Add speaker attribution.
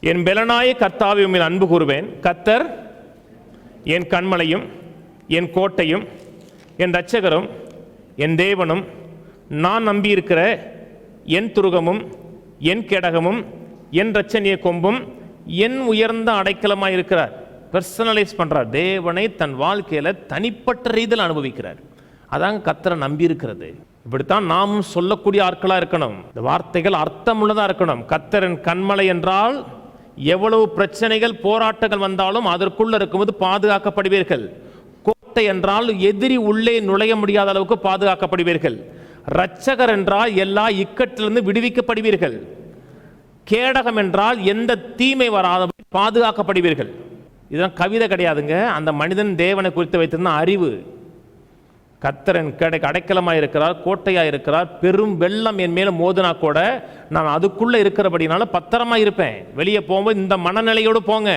Speaker 1: என் பெலனாய கர்த்தாவை உம்மில் அன்பு கூறுவேன். கர்த்தர் என் கன்மலையும் என் கோட்டையும் என் இரட்சகரும் என் தேவனும் நான் நம்பியிருக்கிற என் துருகமும் என் கேடகமும் என் இரட்சணிய கொம்பும் என் உயர்ந்த அடைக்கலமாக இருக்கிறார். பர்சனலைஸ் பண்ணுறார். தேவனை தன் வாழ்க்கையில் தனிப்பட்ட ரீதியில் அனுபவிக்கிறார். அதான் கர்த்தரை நம்பி இருக்கிறது. இப்படித்தான் நாமும் சொல்லக்கூடிய ஆட்களாக இருக்கணும். இந்த வார்த்தைகள் அர்த்தமுள்ளதாக இருக்கணும். கர்த்தரின் கன்மலை என்றால் எவ்வளவு பிரச்சனைகள் போராட்டங்கள் வந்தாலும் அதற்குள்ள இருக்கும்போது பாதுகாக்கப்படுவீர்கள். கோட்டை என்றால் எதிரி உள்ளே நுழைய முடியாத அளவுக்கு பாதுகாக்கப்படுவீர்கள். இரட்சகர் என்றால் எல்லா இக்கட்டிலிருந்து விடுவிக்கப்படுவீர்கள். கேடகம் என்றால் எந்த தீமை வராத பாதுகாக்கப்படுவீர்கள். இதுதான் கவிதை கிடையாதுங்க. அந்த மனிதன் தேவனை குறித்து வைத்திருந்த அறிவு. கர்த்தரின் அடைக்கலமாக இருக்கிறார், கோட்டையாக இருக்கிறார். பெரும் வெள்ளம் என் மேலே மோதினா கூட நான் அதுக்குள்ளே இருக்கிறபடினால பத்திரமா இருப்பேன். வெளியே போகும்போது இந்த மனநிலையோடு போங்க.